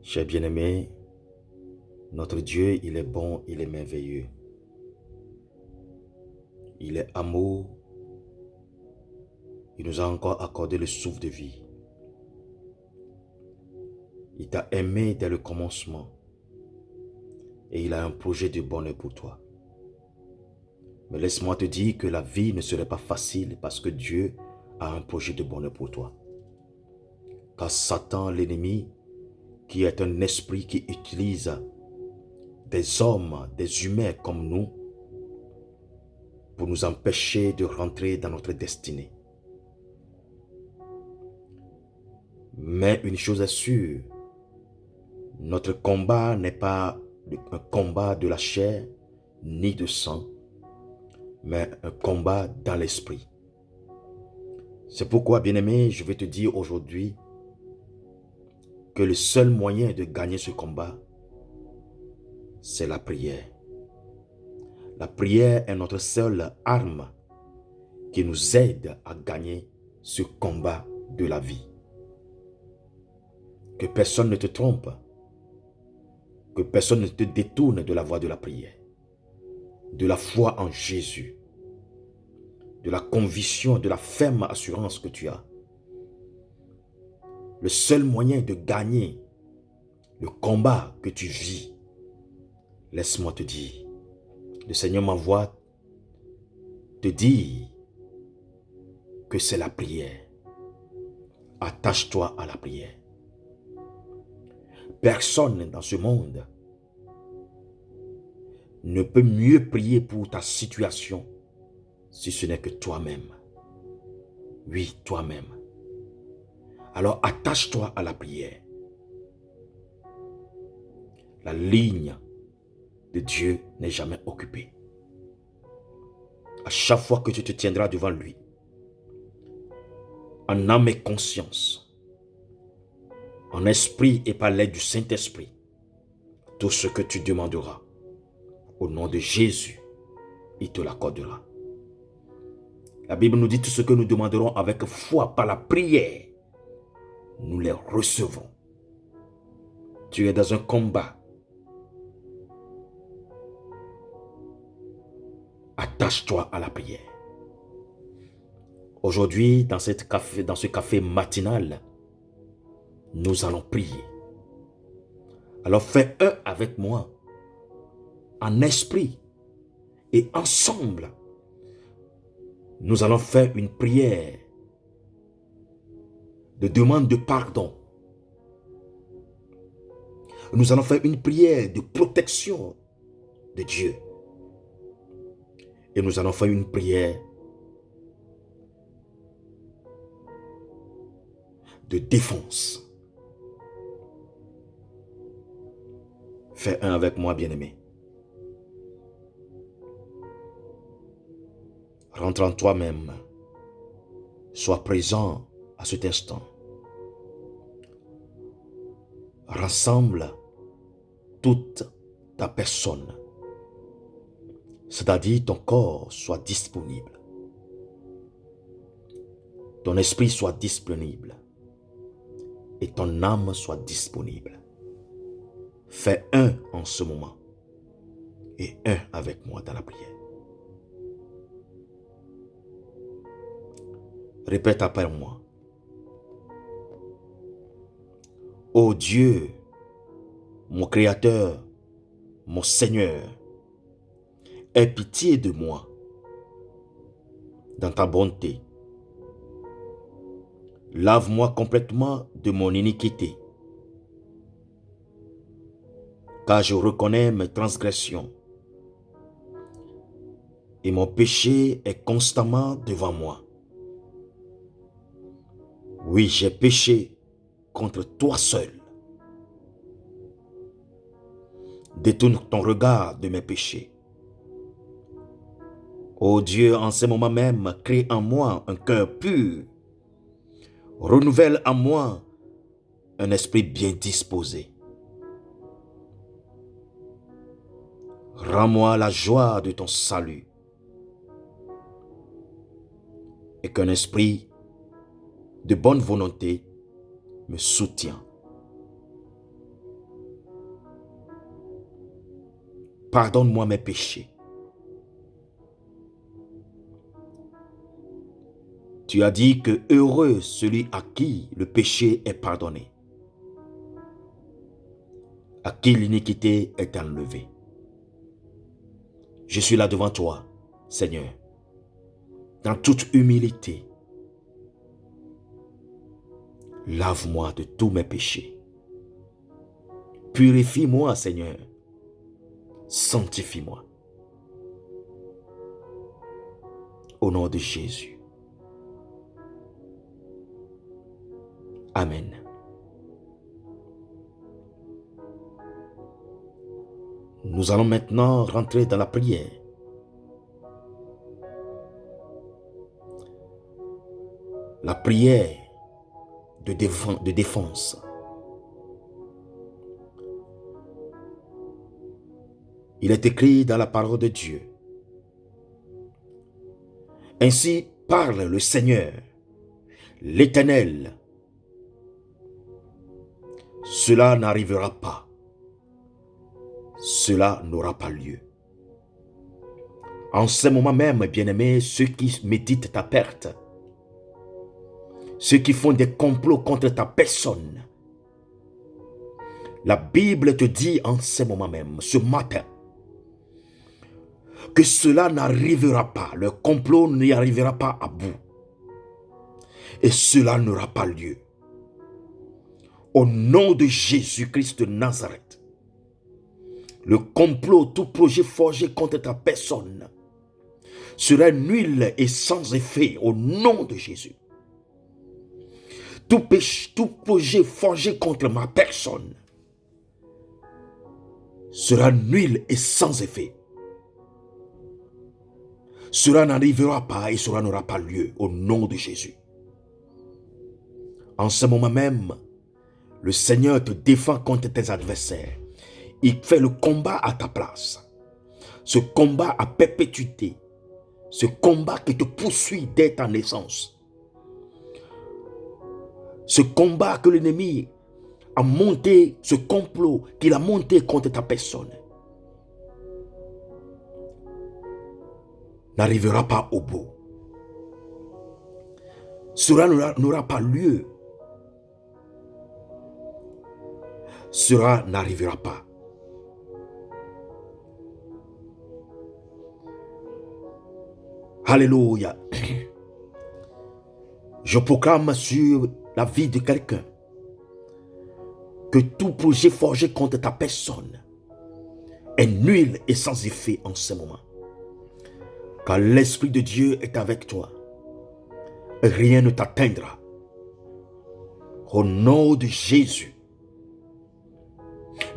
Chers bien-aimés, notre Dieu, il est bon, il est merveilleux. Il est amour, il nous a encore accordé le souffle de vie. Il t'a aimé dès le commencement et il a un projet de bonheur pour toi. Mais laisse-moi te dire que la vie ne serait pas facile parce que Dieu a un projet de bonheur pour toi. Car Satan, l'ennemi, qui est un esprit qui utilise des hommes, des humains comme nous, pour nous empêcher de rentrer dans notre destinée. Mais une chose est sûre, notre combat n'est pas un combat de la chair ni de sang, mais un combat dans l'esprit. C'est pourquoi, bien-aimé, je vais te dire aujourd'hui que le seul moyen de gagner ce combat, c'est la prière. La prière est notre seule arme qui nous aide à gagner ce combat de la vie. Que personne ne te trompe, que personne ne te détourne de la voie de la prière, de la foi en Jésus, de la conviction, de la ferme assurance que tu as. Le seul moyen de gagner le combat que tu vis, laisse-moi te dire, le Seigneur m'envoie te dire que c'est la prière. Attache-toi à la prière. Personne dans ce monde ne peut mieux prier pour ta situation si ce n'est que toi-même. Oui, toi-même. Alors attache-toi à la prière. La ligne de Dieu n'est jamais occupée. À chaque fois que tu te tiendras devant lui, en âme et conscience, en esprit et par l'aide du Saint-Esprit, tout ce que tu demanderas, au nom de Jésus, il te l'accordera. La Bible nous dit tout ce que nous demanderons avec foi par la prière, nous les recevons. Tu es dans un combat. Attache-toi à la prière. Aujourd'hui, dans ce café matinal, nous allons prier. Alors fais un avec moi, en esprit, et ensemble, nous allons faire une prière de demande de pardon. Nous allons faire une prière de protection de Dieu. Et nous allons faire une prière de défense. Fais un avec moi, bien-aimé. Rentre en toi-même. Sois présent à cet instant. Rassemble toute ta personne. C'est-à-dire ton corps soit disponible. Ton esprit soit disponible. Et ton âme soit disponible. Fais un en ce moment. Et un avec moi dans la prière. Répète après moi. Ô Dieu, mon Créateur, mon Seigneur, aie pitié de moi dans ta bonté. Lave-moi complètement de mon iniquité, car je reconnais mes transgressions et mon péché est constamment devant moi. Oui, j'ai péché contre toi seul. Détourne ton regard de mes péchés. Ô Dieu, en ce moment même, crée en moi un cœur pur. Renouvelle en moi un esprit bien disposé. Rends-moi la joie de ton salut et qu'un esprit de bonne volonté me soutient. pardonne-moi mes péchés. Tu as dit que heureux celui à qui le péché est pardonné, à qui l'iniquité est enlevée. Je suis là devant toi, Seigneur, dans toute humilité. Lave-moi de tous mes péchés. Purifie-moi, Seigneur. Sanctifie-moi. Au nom de Jésus. Amen. Nous allons maintenant rentrer dans la prière. La prière de défense. Il est écrit dans la parole de Dieu. Ainsi parle le Seigneur, l'Éternel. Cela n'arrivera pas. Cela n'aura pas lieu. En ce moment même, bien-aimés, ceux qui méditent ta perte, ceux qui font des complots contre ta personne, la Bible te dit en ce moment même, ce matin, que cela n'arrivera pas, le complot n'y arrivera pas à bout. Et cela n'aura pas lieu. Au nom de Jésus-Christ de Nazareth, le complot, tout projet forgé contre ta personne sera nul et sans effet au nom de Jésus. Tout projet forgé contre ma personne sera nul et sans effet. Cela n'arrivera pas et cela n'aura pas lieu au nom de Jésus. En ce moment même, le Seigneur te défend contre tes adversaires. Il fait le combat à ta place. Ce combat à perpétuité. Ce combat qui te poursuit dès ta naissance. Ce combat que l'ennemi a monté, ce complot qu'il a monté contre ta personne, n'arrivera pas au bout. Cela n'aura pas lieu. Cela n'arrivera pas. Alléluia. Je proclame sur la vie de quelqu'un que tout projet forgé contre ta personne est nul et sans effet en ce moment. Car l'Esprit de Dieu est avec toi. Rien ne t'atteindra. Au nom de Jésus.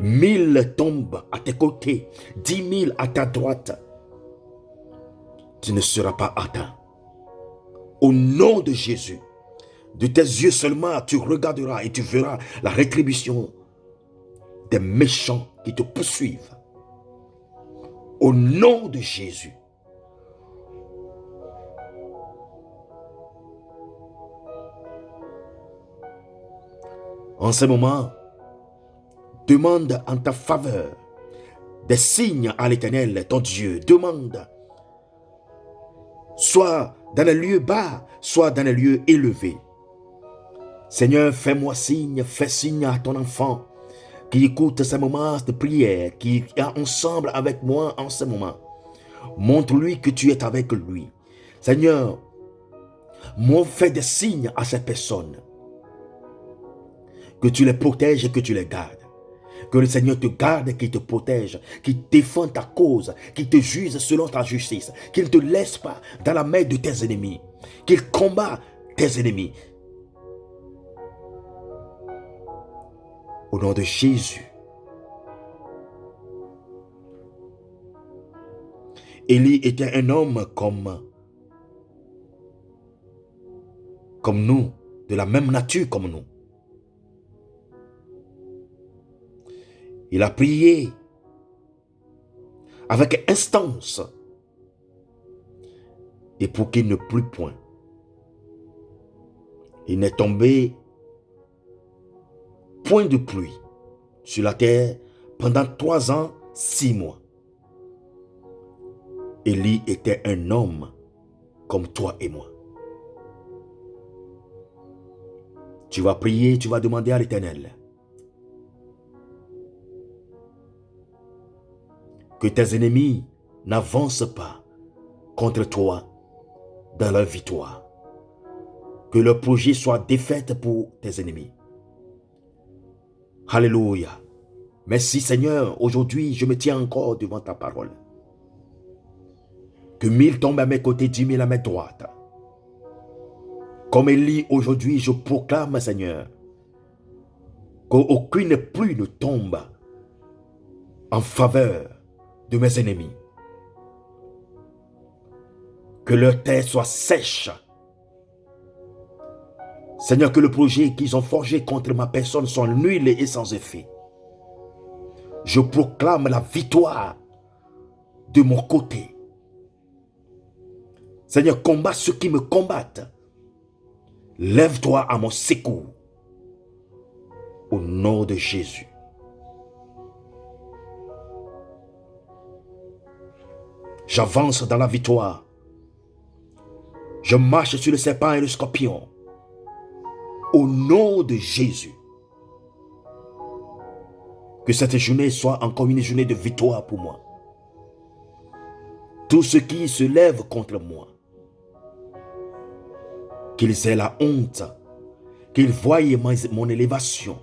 1000 tombent à tes côtés, 10 000 à ta droite. Tu ne seras pas atteint. Au nom de Jésus, de tes yeux seulement, tu regarderas et tu verras la rétribution des méchants qui te poursuivent. Au nom de Jésus. En ce moment, demande en ta faveur des signes à l'Éternel, ton Dieu. Demande, soit dans les lieux bas, soit dans les lieux élevés. Seigneur, fais-moi signe, fais signe à ton enfant qui écoute ces moments de prière, qui est ensemble avec moi en ce moment. Montre-lui que tu es avec lui. Seigneur, moi fais des signes à ces personnes. Que tu les protèges et que tu les gardes. Que le Seigneur te garde, qu'il te protège, qu'il défend ta cause, qu'il te juge selon ta justice, qu'il ne te laisse pas dans la main de tes ennemis, qu'il combat tes ennemis. Au nom de Jésus. Élie était un homme comme nous, de la même nature comme nous. Il a prié avec instance et pour qu'il ne plût point. Il n'est tombé point de pluie sur la terre pendant 3 ans, 6 mois. Élie était un homme comme toi et moi. Tu vas prier, tu vas demander à l'Éternel que tes ennemis n'avancent pas contre toi dans leur victoire. Que leur projet soit défait pour tes ennemis. Alléluia. Merci Seigneur, aujourd'hui je me tiens encore devant ta parole. Que 1000 tombent à mes côtés, 10 000 à mes droites. Comme Élie, aujourd'hui je proclame Seigneur, qu'aucune pluie ne tombe en faveur de mes ennemis. Que leur terre soit sèche. Seigneur, que le projet qu'ils ont forgé contre ma personne soit nul et sans effet. Je proclame la victoire de mon côté. Seigneur, combat ceux qui me combattent. Lève-toi à mon secours. Au nom de Jésus. J'avance dans la victoire. Je marche sur le serpent et le scorpion. Au nom de Jésus. Que cette journée soit encore une journée de victoire pour moi. Tous ceux qui se lèvent contre moi, qu'ils aient la honte, qu'ils voient mon élévation,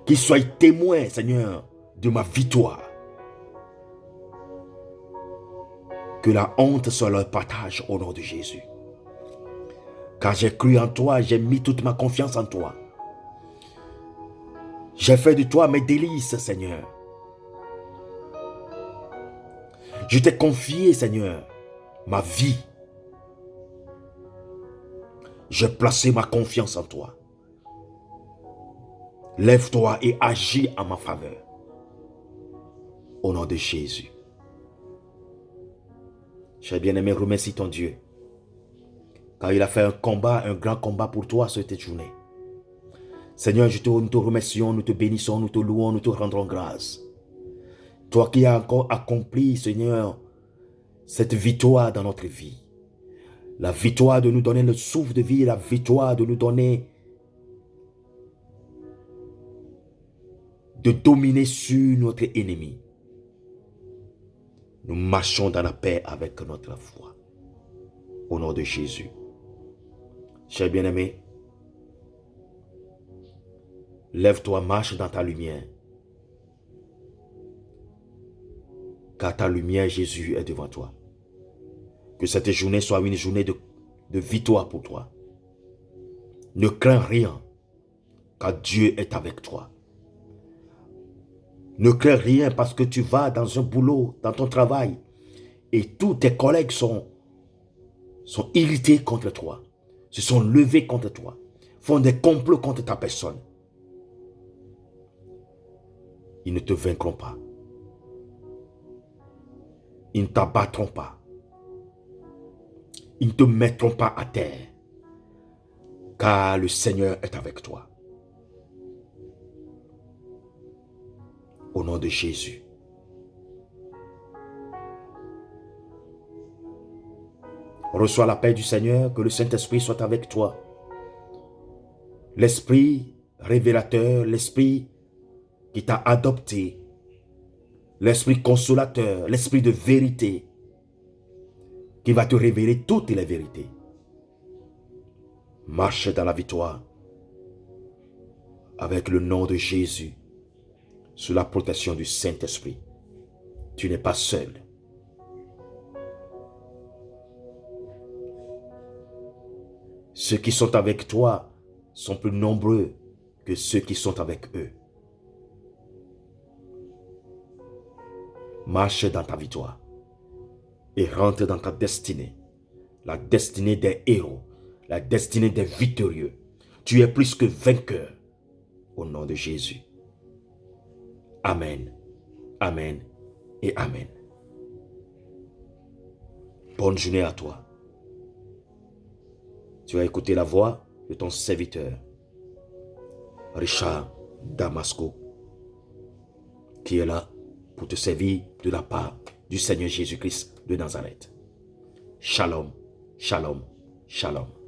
qu'ils soient témoins, Seigneur, de ma victoire. Que la honte soit leur partage au nom de Jésus. Car j'ai cru en toi, j'ai mis toute ma confiance en toi. J'ai fait de toi mes délices, Seigneur. Je t'ai confié, Seigneur, ma vie. J'ai placé ma confiance en toi. Lève-toi et agis en ma faveur. Au nom de Jésus. Cher bien-aimé, remercie ton Dieu. Car il a fait un combat, un grand combat pour toi cette journée. Seigneur, nous te remercions, nous te bénissons, nous te louons, nous te rendrons grâce. Toi qui as encore accompli, Seigneur, cette victoire dans notre vie. La victoire de nous donner le souffle de vie, la victoire de nous donner, de dominer sur notre ennemi. Nous marchons dans la paix avec notre foi. Au nom de Jésus. Cher bien-aimé, lève-toi, marche dans ta lumière. Car ta lumière, Jésus, est devant toi. Que cette journée soit une journée de victoire pour toi. Ne crains rien, car Dieu est avec toi. Ne crains rien parce que tu vas dans un boulot, dans ton travail, et tous tes collègues sont irrités contre toi, se sont levés contre toi, font des complots contre ta personne. Ils ne te vaincront pas. Ils ne t'abattront pas. Ils ne te mettront pas à terre. Car le Seigneur est avec toi. Au nom de Jésus. Reçois la paix du Seigneur, que le Saint-Esprit soit avec toi. L'Esprit révélateur, l'Esprit qui t'a adopté, l'Esprit consolateur, l'Esprit de vérité, qui va te révéler toutes les vérités. Marche dans la victoire avec le nom de Jésus, sous la protection du Saint-Esprit. Tu n'es pas seul. Ceux qui sont avec toi sont plus nombreux que ceux qui sont avec eux. Marche dans ta victoire et rentre dans ta destinée. La destinée des héros, la destinée des victorieux. Tu es plus que vainqueur au nom de Jésus. Amen, amen et amen. Bonne journée à toi. Tu as écouté la voix de ton serviteur, Richard Damasco, qui est là pour te servir de la part du Seigneur Jésus-Christ de Nazareth. Shalom, shalom, shalom.